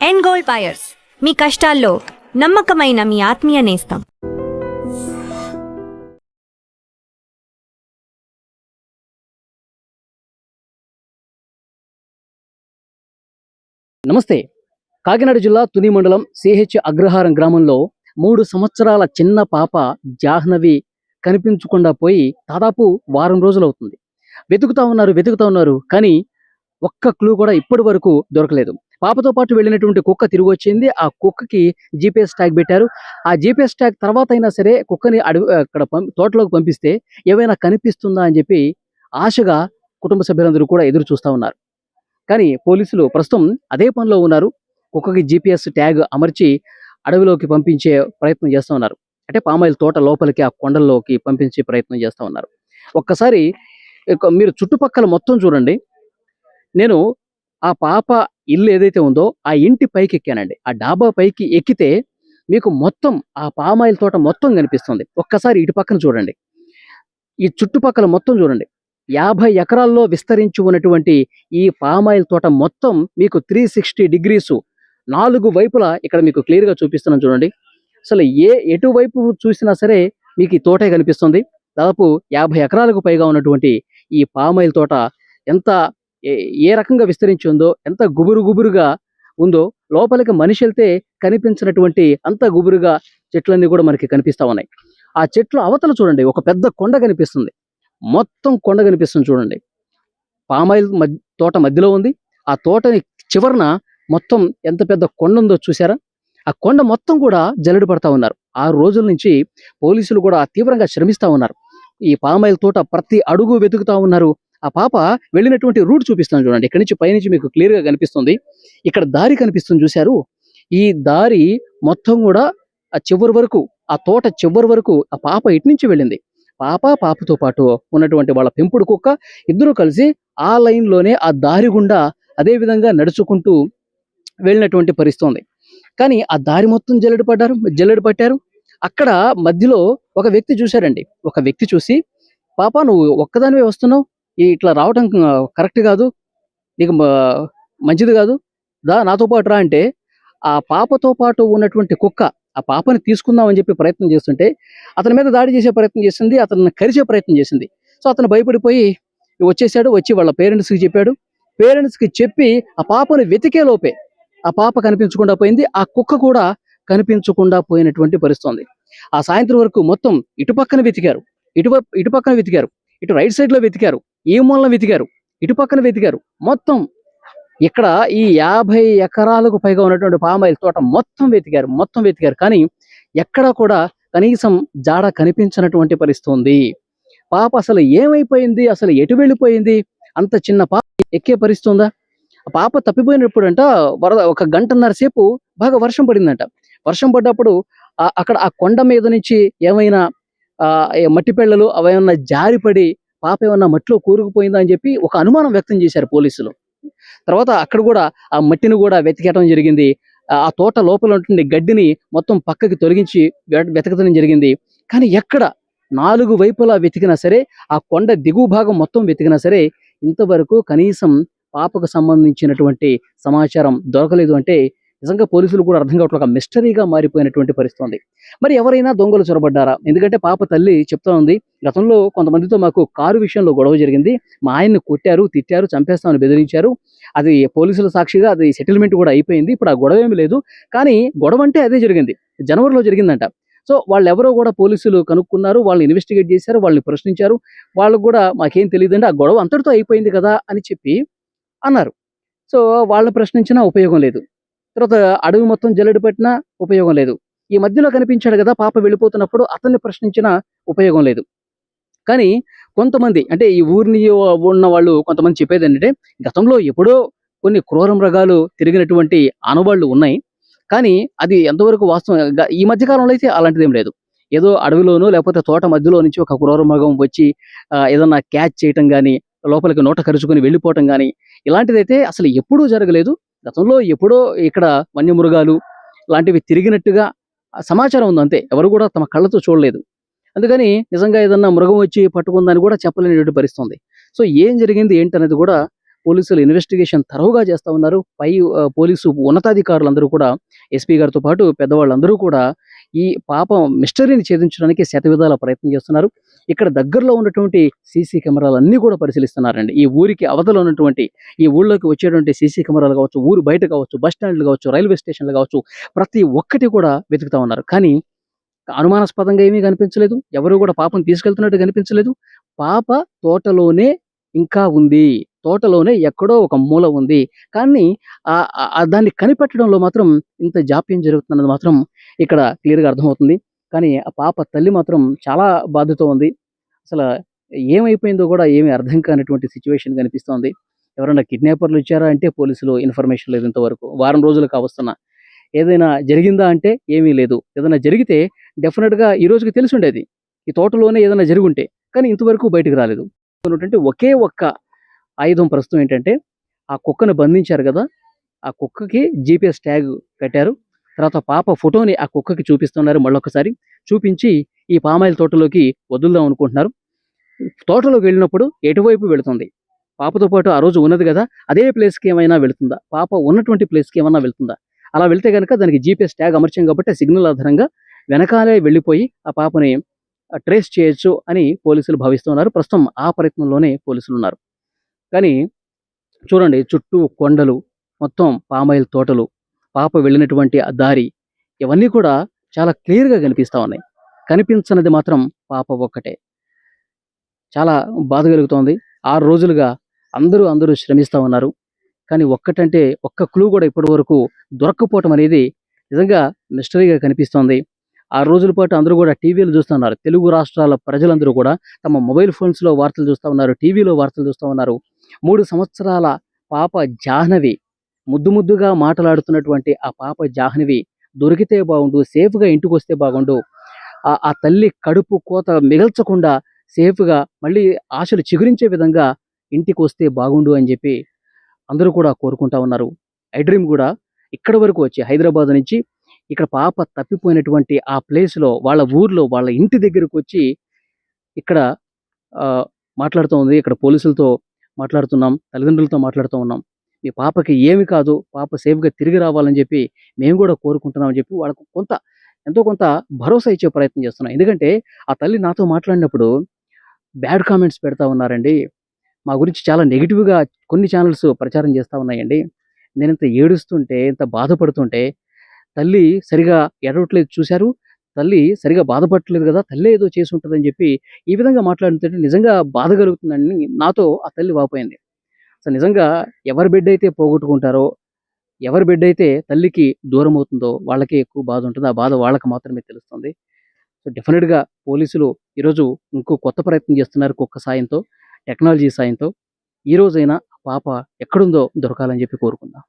End gold buyers, మీ కష్టాల్లో నమ్మకమైన మీ ఆత్మీయ నేస్తం. నమస్తే. కాకినాడ జిల్లా తుని మండలం సిహెచ్ అగ్రహారం గ్రామంలో 3 సంవత్సరాల చిన్న పాప జాహ్నవి కనిపించకుండా పోయి దాదాపు వారం రోజులవుతుంది. వెతుకుతా ఉన్నారు. కానీ ఒక్క క్లూ కూడా ఇప్పటి వరకు దొరకలేదు. పాపతో పాటు వెళ్ళినటువంటి కుక్క తిరిగొచ్చింది. ఆ కుక్కకి జీపీఎస్ ట్యాగ్ పెట్టారు. ఆ జీపీఎస్ ట్యాగ్ తర్వాత అయినా సరే కుక్కని అక్కడ తోటలోకి పంపిస్తే ఏవైనా కనిపిస్తుందా అని చెప్పి ఆశగా కుటుంబ సభ్యులందరూ కూడా ఎదురు చూస్తా ఉన్నారు. కానీ పోలీసులు ప్రస్తుతం అదే పనిలో ఉన్నారు. కుక్కకి జీపీఎస్ ట్యాగ్ అమర్చి అడవిలోకి పంపించే ప్రయత్నం చేస్తూ ఉన్నారు. అంటే పామాయిల్ తోట లోపలికి ఆ కొండల్లోకి పంపించే ప్రయత్నం చేస్తూ ఉన్నారు. ఒక్కసారి మీరు చుట్టుపక్కల మొత్తం చూడండి. నేను ఆ పాప ఇల్లు ఏదైతే ఉందో ఆ ఇంటి పైకి ఎక్కానండి. ఆ డాబా పైకి ఎక్కితే మీకు మొత్తం ఆ పామాయిల్ తోట మొత్తం కనిపిస్తుంది. ఒక్కసారి ఇటు పక్కన చూడండి. ఈ చుట్టుపక్కల మొత్తం చూడండి. 50 ఎకరాల్లో విస్తరించి ఉన్నటువంటి ఈ పామాయిల్ తోట మొత్తం మీకు 360 డిగ్రీస్ 4 వైపులా ఇక్కడ మీకు క్లియర్‌గా చూపిస్తున్నాను చూడండి. అసలు ఎటువైపు చూసినా సరే మీకు ఈ తోటే కనిపిస్తుంది. దాదాపు 50 ఎకరాలకు పైగా ఉన్నటువంటి ఈ పామాయిల్ తోట ఎంత ఏ ఏ రకంగా విస్తరించి ఉందో, ఎంత గుబురుగా ఉందో, లోపలికి మనిషి వెళ్తే కనిపించినటువంటి అంత గుబురుగా చెట్లన్నీ కూడా మనకి కనిపిస్తా ఉన్నాయి. ఆ చెట్లు అవతల చూడండి, ఒక పెద్ద కొండ కనిపిస్తుంది. మొత్తం కొండ కనిపిస్తుంది చూడండి. పామాయిల్ తోట మధ్యలో ఉంది. ఆ తోటని చివరన మొత్తం ఎంత పెద్ద కొండ ఉందో చూసారా? ఆ కొండ మొత్తం కూడా జల్లెడ పడతా ఉన్నారు. 6 రోజుల నుంచి పోలీసులు కూడా తీవ్రంగా శ్రమిస్తా ఉన్నారు. ఈ పామాయిల్ తోట ప్రతి అడుగు వెతుకుతా ఉన్నారు. ఆ పాప వెళ్ళినటువంటి రూట్ చూపిస్తాను చూడండి. ఇక్కడి నుంచి పైనుంచి మీకు క్లియర్‌గా కనిపిస్తుంది. ఇక్కడ దారి కనిపిస్తుంది చూశారు? ఈ దారి మొత్తం కూడా ఆ చివరి వరకు, ఆ తోట చివరి వరకు ఆ పాప ఇటు నుంచి వెళ్ళింది. పాపతో పాటు ఉన్నటువంటి వాళ్ళ పెంపుడు కుక్క ఇద్దరు కలిసి ఆ లైన్‌లోనే ఆ దారి గుండా అదే విధంగా నడుచుకుంటూ వెళ్ళినటువంటి పరిస్థితి ఉంది. కానీ ఆ దారి మొత్తం జల్లెడ పట్టారు. అక్కడ మధ్యలో ఒక వ్యక్తి చూశారండి. ఒక వ్యక్తి చూసి, "పాప నువ్వు ఒక్కదానివే వస్తున్నావు. ఇట్లా రావటం కరెక్ట్ కాదు. నీకు మంచిది కాదు. నాతో పాటు రా" అంటే ఆ పాపతో పాటు ఉన్నటువంటి కుక్క ఆ పాపని తీసుకుందామని చెప్పి ప్రయత్నం చేస్తుంటే అతని మీద దాడి చేసే ప్రయత్నం చేసింది. అతన్ని కరిచే ప్రయత్నం చేసింది. సో అతను భయపడిపోయి వచ్చేసాడు. వచ్చి వాళ్ళ పేరెంట్స్‌కి చెప్పాడు. పేరెంట్స్‌కి చెప్పి ఆ పాపను వెతికే లోపే ఆ పాప కనిపించకుండా పోయింది. ఆ కుక్క కూడా కనిపించకుండా పోయినటువంటి పరిస్థితి ఉంది. ఆ సాయంత్రం వరకు మొత్తం ఇటు పక్కన వెతికారు. ఇటు పక్కన వెతికారు. ఇటు రైట్ సైడ్‌లో వెతికారు. ఈ మూలన వెతికారు. ఇటు పక్కన వెతికారు. మొత్తం ఇక్కడ ఈ 50 ఎకరాలకు పైగా ఉన్నటువంటి పామాయిల్ తోట మొత్తం వెతికారు. కానీ ఎక్కడ కూడా కనీసం జాడ కనిపించినటువంటి పరిస్థితి ఉంది. పాప అసలు ఏమైపోయింది? అసలు ఎటు వెళ్ళిపోయింది? అంత చిన్న పాప ఎక్కే పరిస్థితి ఉందా? ఆ పాప తప్పిపోయినప్పుడంట ఒక గంటన్నర సేపు బాగా వర్షం పడిందంట. వర్షం పడ్డప్పుడు అక్కడ ఆ కొండ మీద నుంచి ఏమైనా మట్టి పెళ్ళలు అవేమన్నా జారిపడి పాప ఏమన్నా మట్టిలో కూరుకుపోయిందా అని చెప్పి ఒక అనుమానం వ్యక్తం చేశారు పోలీసులు. తర్వాత అక్కడ కూడా ఆ మట్టిని కూడా వెతికటం జరిగింది. ఆ తోట లోపల ఉంటుండే గడ్డిని మొత్తం పక్కకి తొలగించి వెతకడం జరిగింది. కానీ ఎక్కడ 4 వైపులా వెతికినా సరే, ఆ కొండ దిగువ భాగం మొత్తం వెతికినా సరే ఇంతవరకు కనీసం పాపకు సంబంధించినటువంటి సమాచారం దొరకలేదు. అంటే నిజంగా పోలీసులు కూడా అర్థం కావట్లేదు. ఒక మిస్టరీగా మారిపోయినటువంటి పరిస్థితి ఉంది. మరి ఎవరైనా దొంగలు చొరబడ్డారా? ఎందుకంటే పాప తల్లి చెప్తా ఉంది, గతంలో కొంతమందితో మాకు కారు విషయంలో గొడవ జరిగింది. మా ఆయన్ని కొట్టారు, తిట్టారు, చంపేస్తామని బెదిరించారు. అది పోలీసుల సాక్షిగా అది సెటిల్మెంట్ కూడా అయిపోయింది. ఇప్పుడు ఆ గొడవ ఏమి లేదు. కానీ గొడవ అంటే అదే జరిగింది. జనవరిలో జరిగిందంట. సో వాళ్ళెవరో కూడా పోలీసులు కనుక్కున్నారు. వాళ్ళని ఇన్వెస్టిగేట్ చేశారు. వాళ్ళని ప్రశ్నించారు. వాళ్ళకు కూడా మాకేం తెలియదండి, ఆ గొడవ అంతటితో అయిపోయింది కదా అని చెప్పి అన్నారు. సో వాళ్ళని ప్రశ్నించినా ఉపయోగం లేదు. తర్వాత అడవి మొత్తం జల్లెడ పట్టినా ఉపయోగం లేదు. ఈ మధ్యలో కనిపించాడు కదా పాప వెళ్ళిపోతున్నప్పుడు, అతన్ని ప్రశ్నించినా ఉపయోగం లేదు. కానీ కొంతమంది అంటే ఈ ఊరిని ఉన్న వాళ్ళు కొంతమంది చెప్పేదేంటంటే, గతంలో ఎప్పుడో కొన్ని క్రూర మృగాలు తిరిగినటువంటి ఆనవాళ్లు ఉన్నాయి. కానీ అది ఎంతవరకు వాస్తవం, ఈ మధ్య కాలంలో అయితే అలాంటిదేం లేదు. ఏదో అడవిలోనో లేకపోతే తోట మధ్యలో నుంచి ఒక క్రూర మృగం వచ్చి ఏదన్నా క్యాచ్ చేయటం గానీ, లోపలికి నోట కరుచుకొని వెళ్ళిపోవటం గానీ, ఇలాంటిదైతే అసలు ఎప్పుడూ జరగలేదు. గతంలో ఎప్పుడో ఇక్కడ వన్యమృగాలు లాంటివి తిరిగినట్టుగా సమాచారం ఉంది అంతే. ఎవరు కూడా తమ కళ్ళతో చూడలేదు. అందుకని నిజంగా ఏదన్నా మృగం వచ్చి పట్టుకుందని కూడా చెప్పలేనటువంటి పరిస్థితి ఉంది. సో ఏం జరిగింది ఏంటనేది కూడా పోలీసులు ఇన్వెస్టిగేషన్ తరోగా చేస్తా ఉన్నారు. పోలీసు ఉన్నతాధికారులందరూ కూడా ఎస్పీ గారితో పాటు పెద్దవాళ్ళందరూ కూడా ఈ పాపం మిస్టరీని ఛేదించడానికి శతవిధాల ప్రయత్నం చేస్తున్నారు. ఇక్కడ దగ్గరలో ఉన్నటువంటి సీసీ కెమెరాలన్నీ కూడా పరిశీలిస్తున్నారండి. ఈ ఊరికి అవతల ఉన్నటువంటి ఈ ఊళ్ళోకి వచ్చేటువంటి సీసీ కెమెరాలు కావచ్చు, ఊరు బయట కావచ్చు, బస్ స్టాండ్‌లు కావచ్చు, రైల్వే స్టేషన్‌లు కావచ్చు, ప్రతి ఒక్కటి కూడా వెతుకుతా ఉన్నారు. కానీ అనుమానాస్పదంగా ఏమీ కనిపించలేదు. ఎవరు కూడా పాపను తీసుకెళ్తున్నట్టు కనిపించలేదు. పాప తోటలోనే ఇంకా ఉంది. తోటలోనే ఎక్కడో ఒక మూల ఉంది. కానీ దాన్ని కనిపెట్టడంలో మాత్రం ఇంత జాప్యం జరుగుతుందన్నది మాత్రం ఇక్కడ క్లియర్‌గా అర్థమవుతుంది. కానీ ఆ పాప తల్లి మాత్రం చాలా బాధతో ఉంది. అసల ఏమైపోయిందో కూడా ఏమీ అర్థం కానటువంటి సిట్యుయేషన్ కనిపిస్తోంది. ఎవరైనా కిడ్నాపర్‌లు ఇచ్చారా అంటే పోలీసులు ఇన్ఫర్మేషన్ లేదు ఇంతవరకు. వారం రోజులు కావస్తున్నా. ఏదైనా జరిగిందా అంటే ఏమీ లేదు. ఏదైనా జరిగితే డెఫినిట్‌గా ఈ రోజుకి తెలిసుండేది. ఈ తోటలోనే ఏదైనా జరిగుంటే. కానీ ఇంతవరకు బయటికి రాలేదు. ఉన్నటువంటి ఒకే ఒక్క ఆయుధం ప్రస్తుతం ఏంటంటే, ఆ కుక్కను బంధించారు గదా! ఆ కుక్కకి జీపీఎస్ ట్యాగ్ కట్టారు. తర్వాత పాప ఫోటోని ఆ కుక్కకి చూపిస్తున్నారు మళ్ళొకసారి. చూపించి ఈ పామాయిల్ తోటలోకి వదులుదాం అనుకుంటున్నారు. తోటలోకి వెళ్ళినప్పుడు ఎటువైపు వెళుతుంది? పాపతో పాటు ఆ రోజు ఉన్నది గదా! అదే ప్లేస్‌కి ఏమైనా వెళుతుందా? పాప ఉన్నటువంటి ప్లేస్‌కి ఏమన్నా వెళ్తుందా? అలా వెళ్తే గనక దానికి జీపీఎస్ ట్యాగ్ అమర్చాం కాబట్టి ఆ సిగ్నల్ ఆధారంగా వెనకాలే వెళ్ళిపోయి ఆ పాపని ట్రేస్ చేయొచ్చు అని పోలీసులు భావిస్తున్నారు. ప్రస్తుతం ఆ ప్రయత్నంలోనే పోలీసులున్నారు. కానీ చూడండి చుట్టూ కొండలు, మొత్తం పామాయిల్ తోటలు, పాప వెళ్ళినటువంటి ఆ దారి ఇవన్నీ కూడా చాలా క్లియర్‌గా కనిపిస్తా ఉన్నాయి. కనిపించనిది మాత్రం పాప ఒక్కటే. చాలా బాధ కలుగుతోంది. 6 రోజులుగా అందరూ శ్రమిస్తా ఉన్నారు. కానీ ఒక్కటంటే ఒక్క క్లూ కూడా ఇప్పటి వరకు దొరక్కపోవటం అనేది నిజంగా మిస్టరీగా కనిపిస్తోంది. 6 రోజుల పాటు అందరూ కూడా టీవీలు చూస్తున్నారు. తెలుగు రాష్ట్రాల ప్రజలందరూ కూడా తమ మొబైల్ ఫోన్స్‌లో వార్తలు చూస్తా ఉన్నారు. టీవీలో వార్తలు చూస్తా ఉన్నారు. 3 సంవత్సరాల పాప జాహ్నవి ముద్దుగా మాటలాడుతున్నటువంటి ఆ పాప జాహ్నవి దొరికితే బాగుండు, సేఫ్‌గా ఇంటికొస్తే బాగుండు. ఆ తల్లి కడుపు కోత మిగల్చకుండా సేఫ్‌గా మళ్ళీ ఆశలు చిగురించే విధంగా ఇంటికొస్తే బాగుండు అని చెప్పి అందరూ కూడా కోరుకుంటా ఉన్నారు. ఐ డ్రీమ్ గూడా ఇక్కడి వరకు వచ్చి హైదరాబాద్ నుంచి ఇక్కడ పాప తప్పిపోయినటువంటి ఆ ప్లేస్‌లో వాళ్ళ ఊర్లో వాళ్ళ ఇంటి దగ్గరకొచ్చి ఇక్కడ ఆహ్, మాట్లాడుతూ ఉంది. ఇక్కడ పోలీసులతో మాట్లాడుతున్నాం. తల్లిదండ్రులతో మాట్లాడుతూ ఉన్నాం. మీ పాపకి ఏమి కాదు. పాప సేఫ్‌గా తిరిగి రావాలని చెప్పి మేము గూడా కోరుకుంటున్నాం అని చెప్పి వాళ్ళకు ఎంతో కొంత భరోసా ఇచ్చే ప్రయత్నం చేస్తున్నాం. ఎందుకంటే ఆ తల్లి నాతో మాట్లాడినప్పుడు బ్యాడ్ కామెంట్స్ పెడతా ఉన్నారండి. మా గురించి చాలా నెగెటివ్‌గా కొన్ని ఛానెల్స్ ప్రచారం చేస్తా ఉన్నాయండి. నేనింత ఏడుస్తుంటే, ఇంత బాధపడుతుంటే, తల్లి సరిగా ఏడవట్లేదు చూసారు. తల్లి సరిగా బాధపడట్లేదు గదా! తల్లే ఏదో చేసుంటదని జెప్పి, ఈ విధంగా మాట్లాడుతుంటే నిజంగా బాధ కలుగుతుందని నాతో ఆ తల్లి వాపోయింది. అసలు నిజంగా ఎవరి బిడ్డైతే పోగొట్టుకుంటారో, ఎవరి బిడ్డైతే తల్లికి దూరమవుతుందో వాళ్ళకే ఎక్కువ బాధుంటది. ఆ బాధ వాళ్ళకి మాత్రమే తెలుస్తుంది. సో, డెఫినిట్‌గా పోలీసులు ఈరోజు ఇంకో కొత్త ప్రయత్నం చేస్తున్నారు కుక్క సాయంతో, టెక్నాలజీ సాయంతో. ఈ రోజైనా ఆ పాప ఎక్కడుందో దొరకాలని జెప్పి కోరుకుందాం.